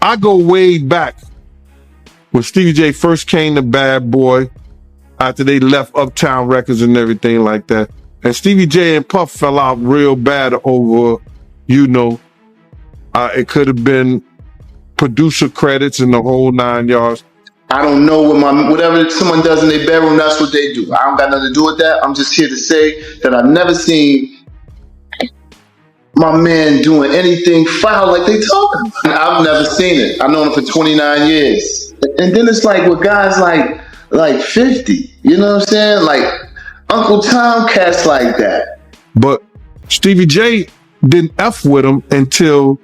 I go way back when Stevie J first came to Bad Boy after they left Uptown Records and everything like that. And Stevie J and Puff fell out real bad over, it could have been producer credits and the whole 9 yards. I don't know whatever someone does in their bedroom, that's what they do. I don't got nothing to do with that. I'm just here to say that I've never seen my man doing anything foul like they talking about. I've never seen it. I've known him for 29 years. And then it's like with guys like 50, you know what I'm saying? Like Uncle Tom, cats like that. But Stevie J didn't F with him until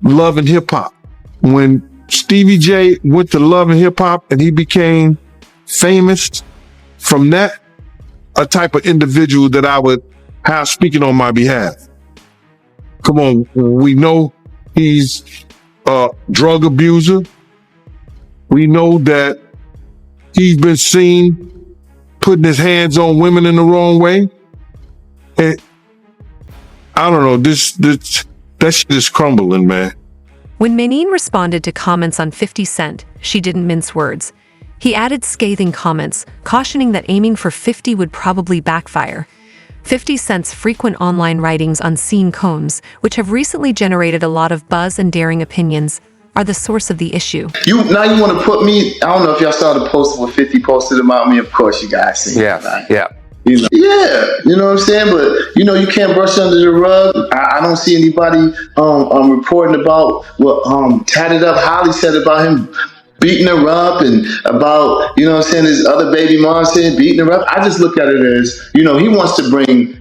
Love and Hip Hop. When Stevie J went to Love and Hip Hop and he became famous from that, a type of individual that I would have speaking on my behalf. Come on, we know he's a drug abuser. We know that he's been seen putting his hands on women in the wrong way. And I don't know, that shit is crumbling, man. When Menine responded to comments on 50 Cent, she didn't mince words. He added scathing comments, cautioning that aiming for 50 would probably backfire. 50 Cent's frequent online writings on Sean Combs, which have recently generated a lot of buzz and daring opinions, are the source of the issue. Now you want to put me, I don't know if y'all saw the post where 50 posted about me. Of course you guys seen it. Right? Yeah. Yeah, you know what I'm saying? But, you can't brush under the rug. I don't see anybody reporting about what Tatted Up Holly said about him beating her up and about, his other baby mom said beating her up. I just look at it as, he wants to bring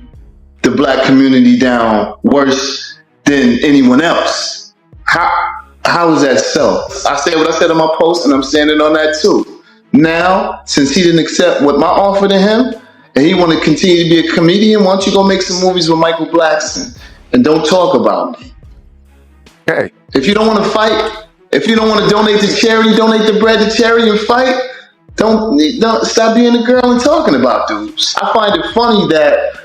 the black community down worse than anyone else. How is that so? I said what I said in my post and I'm standing on that too. Now, since he didn't accept what my offer to him, and he want to continue to be a comedian, why don't you go make some movies with Michael Blackson and don't talk about me? Okay. If you don't want to fight, if you don't want to donate to charity, donate the bread to charity and fight. Don't stop being a girl and talking about dudes. I find it funny that,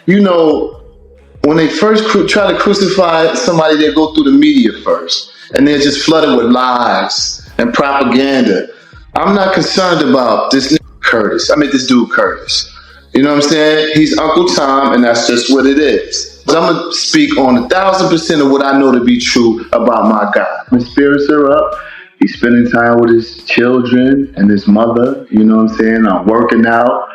when they first try to crucify somebody, they go through the media first. And they're just flooded with lies and propaganda. I'm not concerned about this dude Curtis. You know what I'm saying? He's Uncle Tom, and that's just what it is. But I'm going to speak on 1,000% of what I know to be true about my guy. My spirits are up. He's spending time with his children and his mother. You know what I'm saying? I'm working out.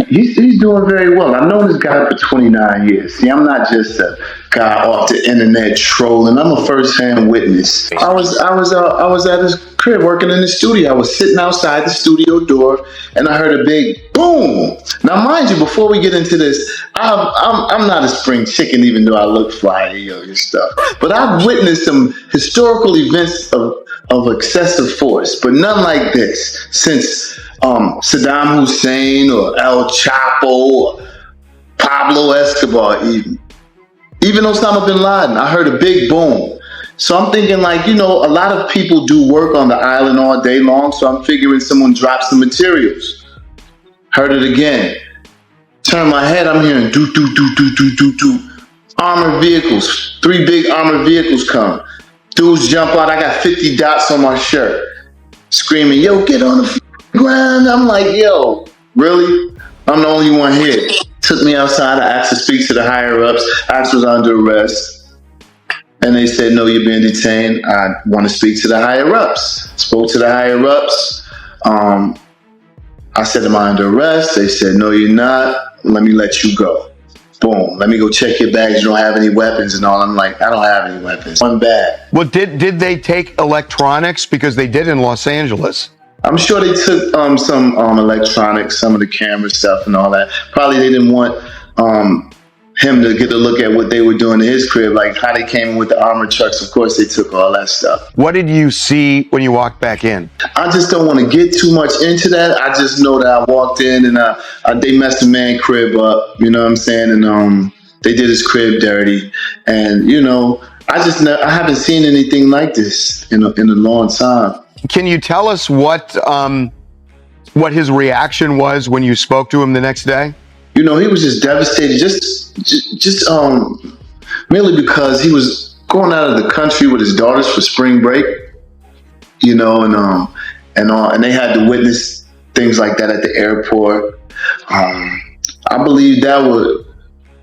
He's doing very well. I've known this guy for 29 years. See, I'm not just a guy off the internet trolling. I'm a first-hand witness. I was at his crib working in the studio. I was sitting outside the studio door, and I heard a big boom. Now, mind you, before we get into this, I'm not a spring chicken, even though I look fly and stuff. But I've witnessed some historical events of excessive force, but none like this since Saddam Hussein or El Chapo or Pablo Escobar even Osama bin Laden. I heard a big boom. So I'm thinking a lot of people do work on the island all day long, so I'm figuring someone drops the materials. Heard it again. Turn my head, I'm hearing do. Armored vehicles, 3 big armored vehicles come. Dudes jump out, I got 50 dots on my shirt. Screaming, yo, get on the ground. I'm like, yo, really? I'm the only one here. Took me outside. I asked to speak to the higher ups. I was under arrest. And they said, no, you're being detained. I want to speak to the higher ups. Spoke to the higher ups. I said, am I under arrest? They said, no, you're not. Let me let you go. Boom. Let me go check your bags. You don't have any weapons and all. I'm like, I don't have any weapons. One bag. Well, did they take electronics? Because they did in Los Angeles. I'm sure they took some electronics, some of the camera stuff and all that. Probably they didn't want him to get a look at what they were doing in his crib, like how they came in with the armored trucks. Of course, they took all that stuff. What did you see when you walked back in? I just don't want to get too much into that. I just know that I walked in and they messed the man crib up. You know what I'm saying? And they did his crib dirty. And I haven't seen anything like this in a long time. Can you tell us what his reaction was when you spoke to him the next day? He was just devastated, just mainly because he was going out of the country with his daughters for spring break, you know, and they had to witness things like that at the airport. I believe that would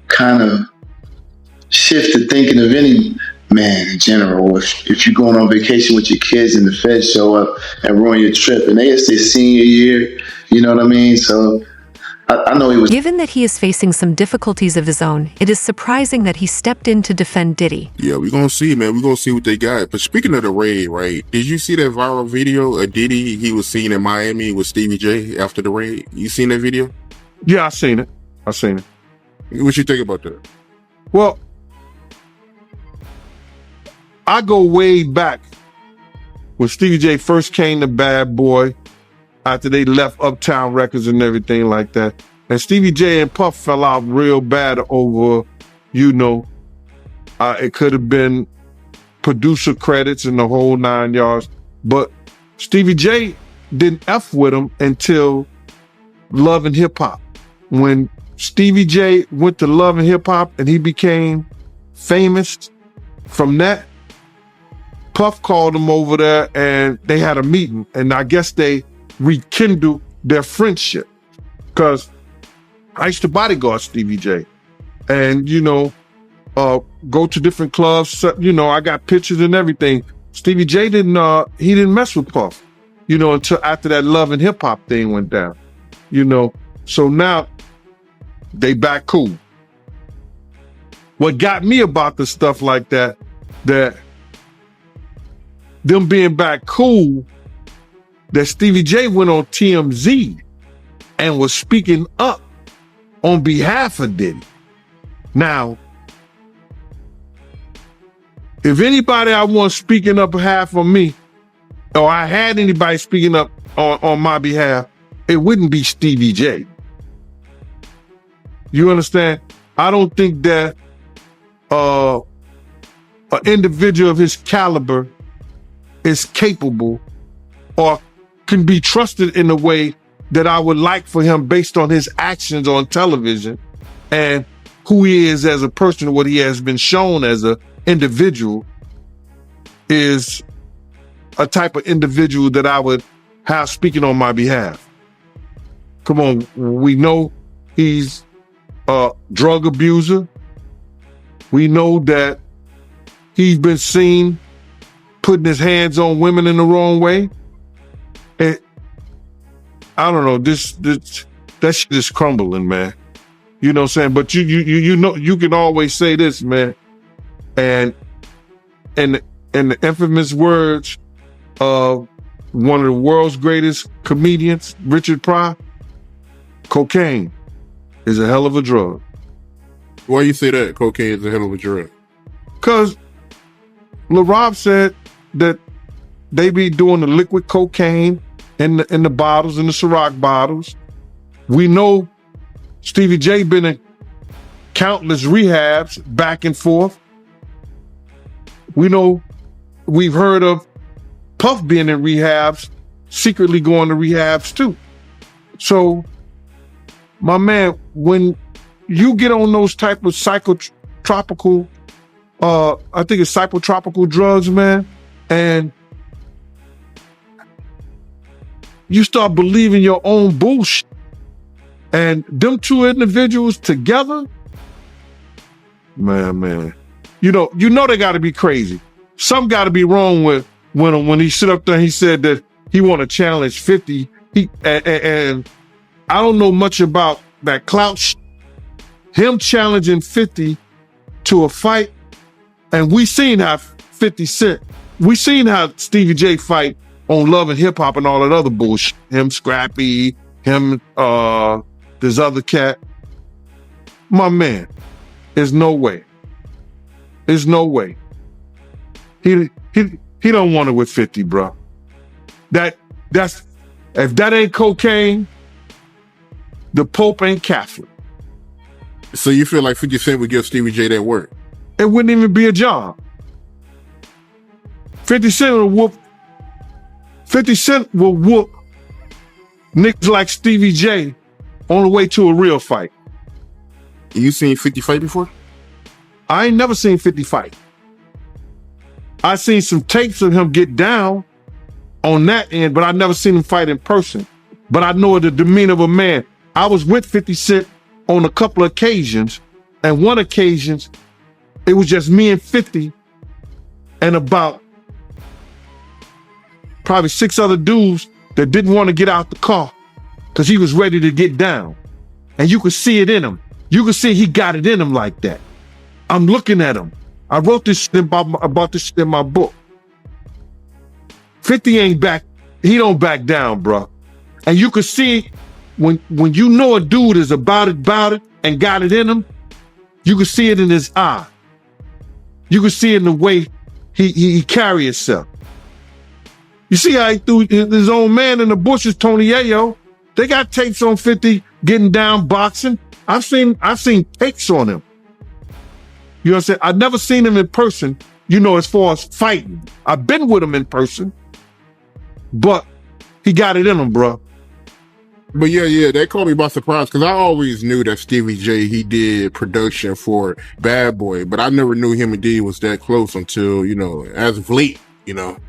kind of shift the thinking of any man in general. If you're going on vacation with your kids and the feds show up and ruin your trip, and it's their senior year, you know what I mean? So I know he was. Given that he is facing some difficulties of his own, it is surprising that he stepped in to defend Diddy. Yeah, we're going to see, man. We're going to see what they got. But speaking of the raid, right, did you see that viral video of Diddy he was seen in Miami with Stevie J after the raid? You seen that video? Yeah, I seen it. What you think about that? Well, I go way back when Stevie J first came to Bad Boy, after they left Uptown Records and everything like that. And Stevie J and Puff fell out real bad over, it could have been producer credits and the whole 9 yards. But Stevie J didn't F with him until Love and Hip Hop. When Stevie J went to Love and Hip Hop and he became famous from that, Puff called him over there and they had a meeting. And I guess they rekindle their friendship, because I used to bodyguard Stevie J and go to different clubs. I got pictures and everything. Stevie J didn't mess with Puff until after that Love and Hip Hop thing went down. So now they back cool. What got me about the stuff like that them being back cool, that Stevie J went on TMZ and was speaking up on behalf of Diddy. Now, if anybody I want speaking up behalf of me, or I had anybody speaking up on my behalf, it wouldn't be Stevie J. You understand? I don't think that an individual of his caliber is capable or can be trusted in a way that I would like for him based on his actions on television and who he is as a person, what he has been shown as an individual, is a type of individual that I would have speaking on my behalf. Come on, we know he's a drug abuser. We know that he's been seen putting his hands on women in the wrong way. And I don't know, that shit is crumbling, man. You know what I'm saying? But you can always say this, man. And the infamous words of one of the world's greatest comedians, Richard Pryor, cocaine is a hell of a drug. Why you say that cocaine is a hell of a drug? Because LaRob said that they be doing the liquid cocaine in the bottles, in the Ciroc bottles. We know Stevie J been in countless rehabs back and forth. We know, we've heard of Puff being in rehabs, secretly going to rehabs too. So, my man, when you get on those type of psychotropical, I think it's psychotropical drugs, man, and you start believing your own bullshit, and them two individuals together, man, you know they got to be crazy. Something got to be wrong with when he sit up there and he said that he want to challenge 50. And I don't know much about that clout him challenging 50 to a fight, and we seen how 50 Cent, we seen how Stevie J fight on Love and Hip Hop and all that other bullshit. Him, Scrappy, him, this other cat. My man, there's no way. There's no way. He don't want it with 50, bro. That's if that ain't cocaine, the Pope ain't Catholic. So you feel like 50 Cent would give Stevie J that work? It wouldn't even be a job. 50 Cent will whoop niggas like Stevie J on the way to a real fight. You seen 50 fight before? I ain't never seen 50 fight. I seen some tapes of him get down on that end, but I never seen him fight in person. But I know the demeanor of a man. I was with 50 Cent on a couple of occasions, and one occasion, it was just me and 50 and about probably 6 other dudes that didn't want to get out the car because he was ready to get down. And you could see it in him. You could see he got it in him like that. I'm looking at him. I wrote this shit about this shit in my book. 50 ain't back. He don't back down, bro. And you could see when you know a dude is about it, and got it in him, you could see it in his eye. You could see it in the way he carry himself. You see how he threw his own man in the bushes, Tony Yayo. They got tapes on 50 getting down boxing. I've seen takes on him. You know what I'm saying? I've never seen him in person, as far as fighting. I've been with him in person, but he got it in him, bro. But yeah, that caught me by surprise because I always knew that Stevie J, he did production for Bad Boy, but I never knew him and Diddy was that close until, as of late,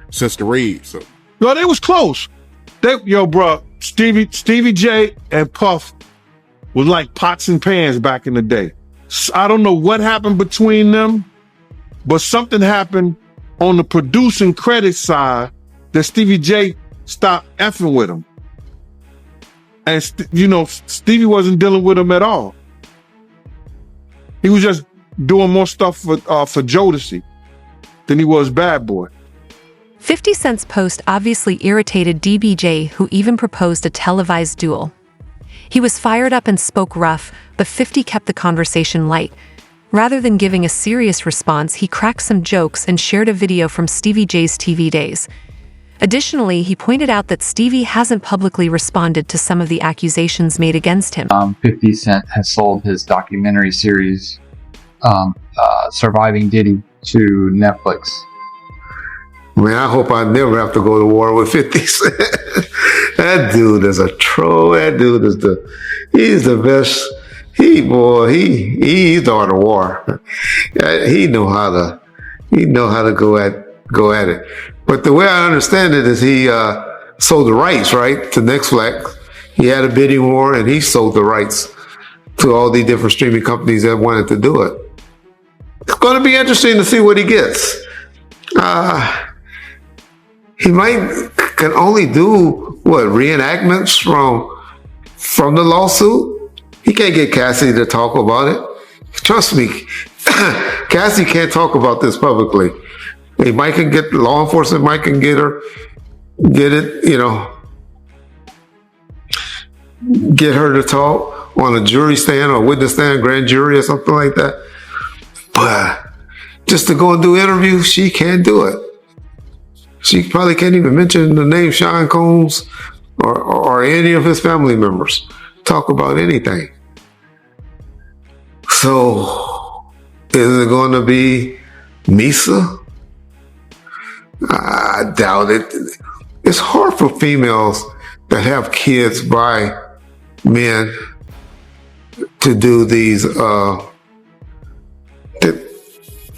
since the raid. So, no, they was close. Bro, Stevie J and Puff was like pots and pans back in the day. I don't know what happened between them, but something happened on the producing credit side that Stevie J stopped effing with him. And, Stevie wasn't dealing with him at all. He was just doing more stuff for Jodeci than he was Bad Boy. 50 Cent's post obviously irritated DBJ, who even proposed a televised duel. He was fired up and spoke rough, but 50 kept the conversation light. Rather than giving a serious response, he cracked some jokes and shared a video from Stevie J's TV days. Additionally, he pointed out that Stevie hasn't publicly responded to some of the accusations made against him. 50 Cent has sold his documentary series, Surviving Diddy, to Netflix. Man, I hope I never have to go to war with 50 Cent. That dude is a troll. That dude is he's the best. He's the art of war. He know how to go at it. But the way I understand it is he sold the rights, right, to Netflix. He had a bidding war and he sold the rights to all the different streaming companies that wanted to do it. It's going to be interesting to see what he gets. He can only do reenactments from the lawsuit. He can't get Cassie to talk about it. Trust me, Cassie can't talk about this publicly. They might can get law enforcement, might can get her to talk on a jury stand or witness stand, grand jury or something like that. But just to go and do interviews, she can't do it. She probably can't even mention the name Sean Combs or any of his family members. Talk about anything. So, is it going to be Misa? I doubt it. It's hard for females that have kids by men to do these, to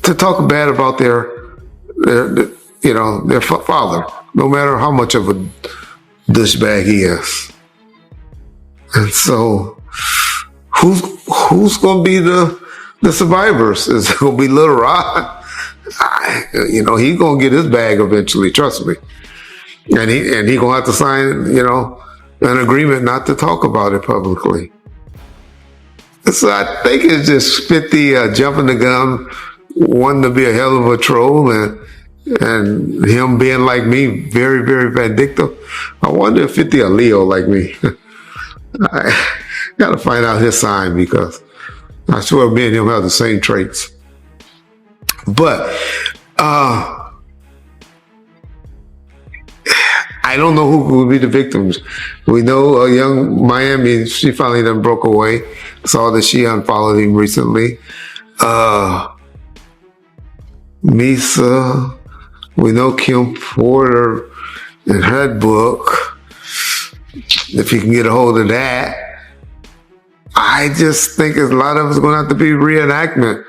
talk bad about their father, no matter how much of a douchebag he is. And so, who's going to be the survivors? Is it going to be Lil Rod? He's going to get his bag eventually, trust me. And he going to have to sign, an agreement not to talk about it publicly. So I think it's just 50 jumping the gun, wanting to be a hell of a troll, and him being like me, very, very vindictive. I wonder if 50 a Leo like me. I got to find out his sign because I swear me and him have the same traits. But I don't know who will be the victims. We know a young Miami, she finally done broke away. Saw that she unfollowed him recently. Misa, we know Kim Porter and her book. If you can get a hold of that. I just think a lot of it's going to have to be reenactment.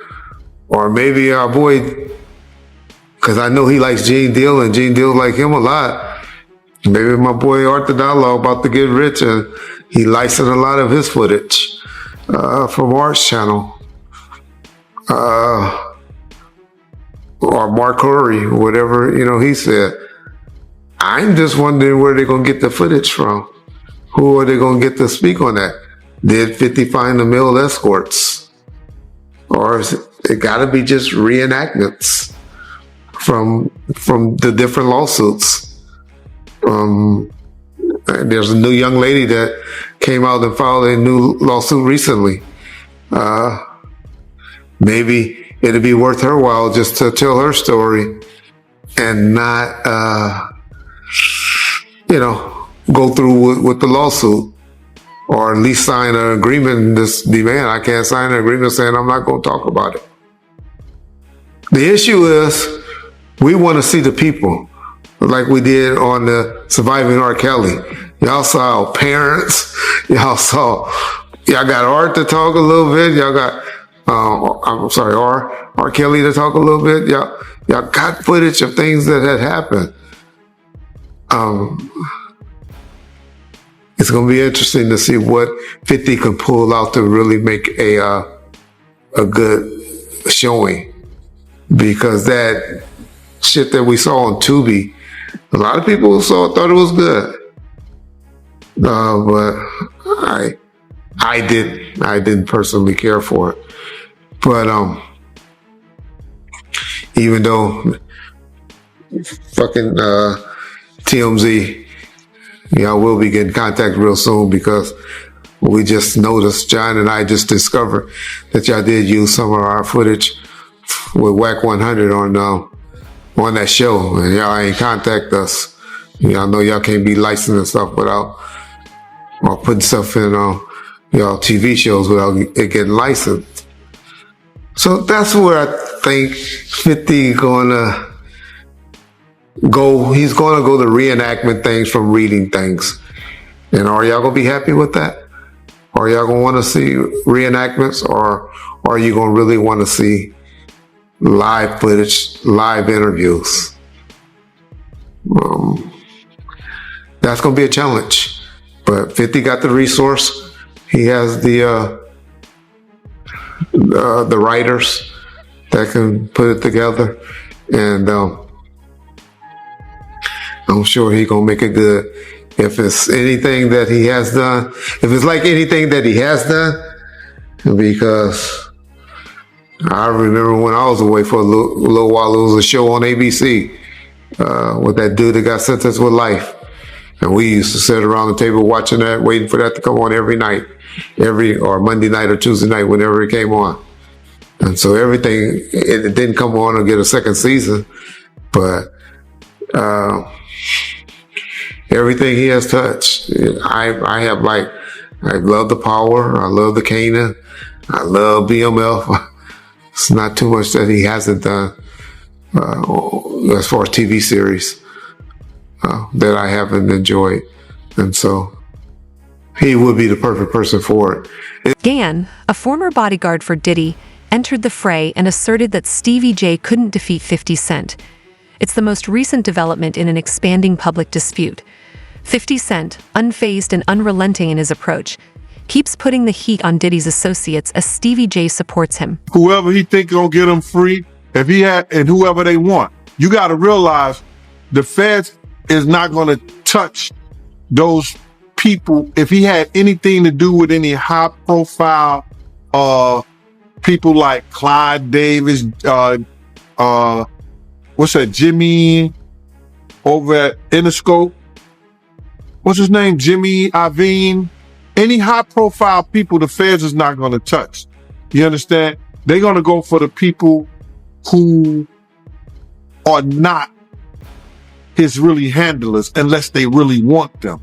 Or maybe our boy Because I know he likes Gene Deal, and Gene Deal like him a lot. Maybe my boy Art the Dollar about to get rich, and he licensed a lot of his footage from Art's channel. Or Mark Curry, whatever, he said. I'm just wondering where they're going to get the footage from. Who are they going to get to speak on that? Did 50 find the male escorts? Or is it got to be just reenactments from the different lawsuits? There's a new young lady that came out and filed a new lawsuit recently. Maybe it'd be worth her while just to tell her story and not, go through with the lawsuit, or at least sign an agreement. This demand, I can't sign an agreement saying I'm not going to talk about it. The issue is we want to see the people, like we did on the Surviving R. Kelly. Y'all saw parents. Y'all got Art to talk a little bit. Y'all got, R. Kelly to talk a little bit. Y'all got footage of things that had happened. It's going to be interesting to see what 50 can pull out to really make a good showing. Because that shit that we saw on Tubi, a lot of people thought it was good. But I didn't personally care for it. But even though fucking TMZ, we'll be getting contact real soon, because we just noticed, John and I just discovered that y'all did use some of our footage with WAC 100 on that show, and y'all ain't contact us. Y'all know y'all can't be licensing stuff without, or putting stuff in y'all TV shows without it getting licensed. So that's where I think 50 gonna go. He's gonna go to reenactment things from reading things. And are y'all gonna be happy with that? Are y'all gonna want to see reenactments, or are you gonna really want to see live footage, live interviews? That's gonna be a challenge. But 50 got the resource. He has the writers that can put it together, and I'm sure he's gonna make it good. If it's anything that he has done, if it's like anything that he has done, because I remember when I was away for a little while, it was a show on ABC with that dude that got sentenced with life. And we used to sit around the table watching that, waiting for that to come on every night, or Monday night or Tuesday night, whenever it came on. And so everything, it didn't come on or get a second season, but everything he has touched, I love the Power, I love the Kanan, I love BMF. It's not too much that he hasn't done as far as TV series that I haven't enjoyed. And so he would be the perfect person for it. Gann, a former bodyguard for Diddy, entered the fray and asserted that Stevie J couldn't defeat 50 Cent. It's the most recent development in an expanding public dispute. 50 Cent, unfazed and unrelenting in his approach, keeps putting the heat on Diddy's associates as Stevie J supports him. Whoever he think gonna get him free, and whoever they want, you got to realize the feds is not gonna touch those people. If he had anything to do with any high profile people like Clyde Davis, what's that, Jimmy over at Interscope, what's his name, Jimmy Iovine, any high profile people, the feds is not going to touch. You understand? They're going to go for the people who are not his really handlers, unless they really want them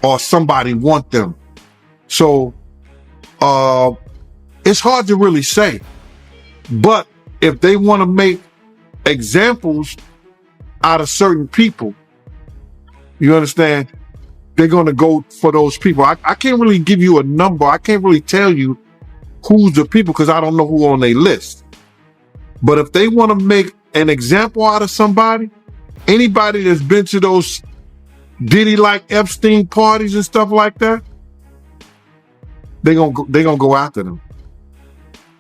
or somebody want them. So it's hard to really say, but if they want to make examples out of certain people, you understand, they're going to go for those people. I can't really give you a number. I can't really tell you who's the people, because I don't know who on their list. But if they want to make an example out of somebody, anybody that's been to those Diddy like Epstein parties and stuff like that, they gonna go after them.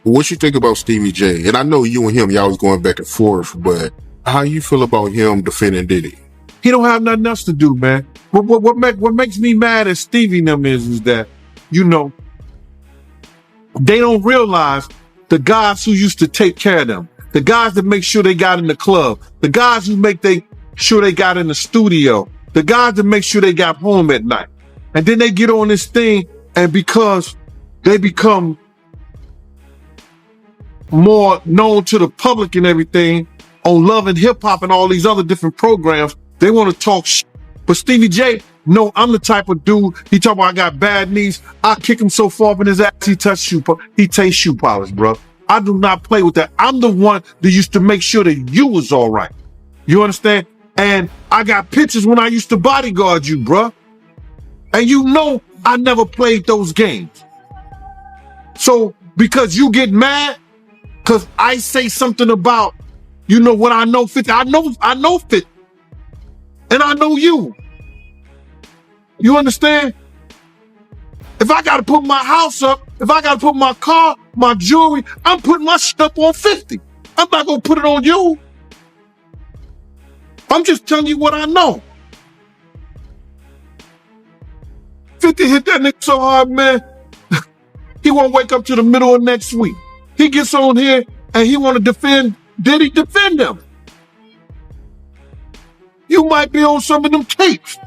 What you think about Stevie J? And I know you and him, y'all was going back and forth, but how you feel about him defending Diddy? He don't have nothing else to do, man. What makes me mad at Stevie and them is that, you know, they don't realize the guys who used to take care of them, the guys that make sure they got in the club, the guys who make sure they got in the studio, the guys that make sure they got home at night. And then they get on this thing, and because they become more known to the public and everything on Love and Hip Hop and all these other different programs, they want to talk shit. But Stevie J, no, I'm the type of dude, he talk about I got bad knees, I kick him so far up in his ass, he tastes shoe polish, bro. I do not play with that. I'm the one that used to make sure that you was all right. You understand? And I got pictures when I used to bodyguard you, bro. And you know I never played those games. So because you get mad, because I say something about, you know what I know 50, I know 50. And I know you. You understand? If I gotta put my house up, if I gotta put my car, my jewelry, I'm putting my stuff on 50. I'm not gonna put it on you. I'm just telling you what I know. 50 hit that nigga so hard, man. He won't wake up to the middle of next week. He gets on here and he want to defend Diddy, defend him. You might be on some of them tapes.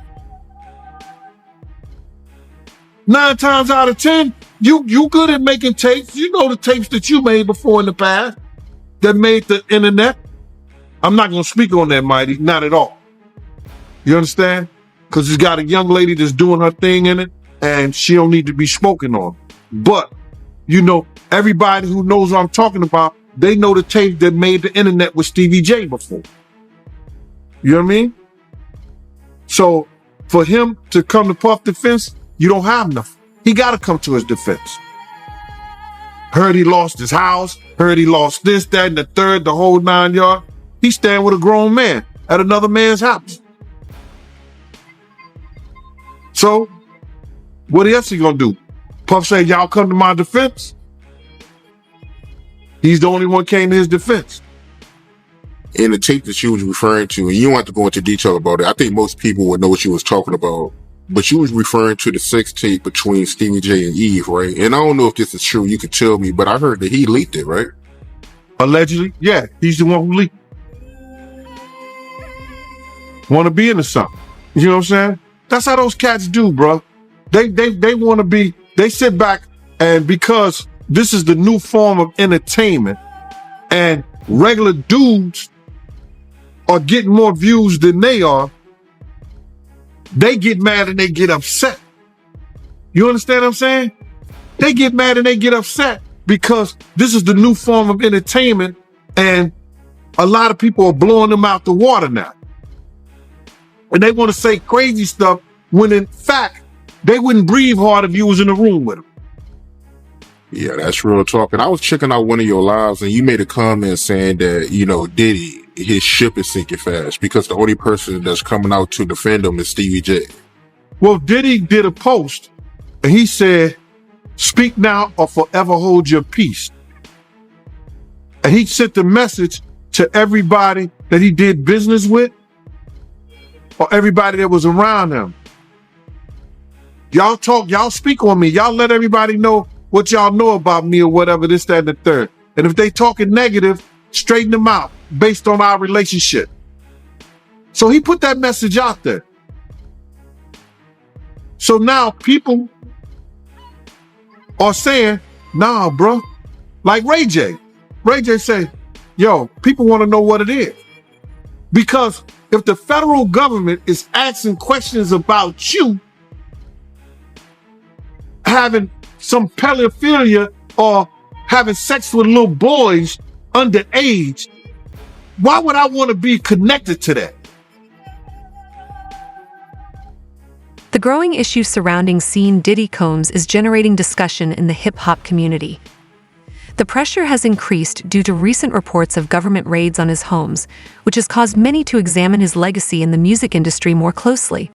9 times out of 10, you good at making tapes. You know the tapes that you made before in the past that made the internet. I'm not going to speak on that, Mighty. Not at all. You understand? Because he's got a young lady that's doing her thing in it, and she don't need to be spoken on. But, you know, everybody who knows what I'm talking about, they know the tape that made the internet with Stevie J before. You know what I mean? So, for him to come to Puff defense, you don't have nothing. He got to come to his defense. Heard he lost his house, heard he lost this, that, and the third, the whole 9 yards. He's standing with a grown man at another man's house. So, what else he gonna do? Puff said, y'all come to my defense? He's the only one came to his defense. In the tape that you was referring to, and you don't have to go into detail about it, I think most people would know what you was talking about, but you was referring to the sex tape between Stevie J and Eve, right? And I don't know if this is true, you could tell me, but I heard that he leaked it, right? Allegedly, yeah, he's the one who leaked. Want to be into something. You know what I'm saying? That's how those cats do, bro. They want to be, they sit back, and because this is the new form of entertainment and regular dudes are getting more views than they are, they get mad and they get upset. You understand what I'm saying? They get mad and they get upset because this is the new form of entertainment and a lot of people are blowing them out the water now. And they want to say crazy stuff when in fact, they wouldn't breathe hard if you was in the room with them. Yeah, that's real talk. And I was checking out one of your lives and you made a comment saying that, you know, Diddy, his ship is sinking fast because the only person that's coming out to defend him is Stevie J. Well, Diddy did a post and he said, speak now or forever hold your peace. And he sent the message to everybody that he did business with or everybody that was around him. Y'all talk, y'all speak on me. Y'all let everybody know what y'all know about me or whatever, this, that, and the third. And if they talking negative, straighten them out based on our relationship. So he put that message out there. So now people are saying, nah, bro. Like Ray J. Ray J say, yo, people want to know what it is. Because if the federal government is asking questions about you having some pedophilia or having sex with little boys underage, why would I want to be connected to that? The growing issue surrounding Sean Diddy Combs is generating discussion in the hip-hop community. The pressure has increased due to recent reports of government raids on his homes, which has caused many to examine his legacy in the music industry more closely.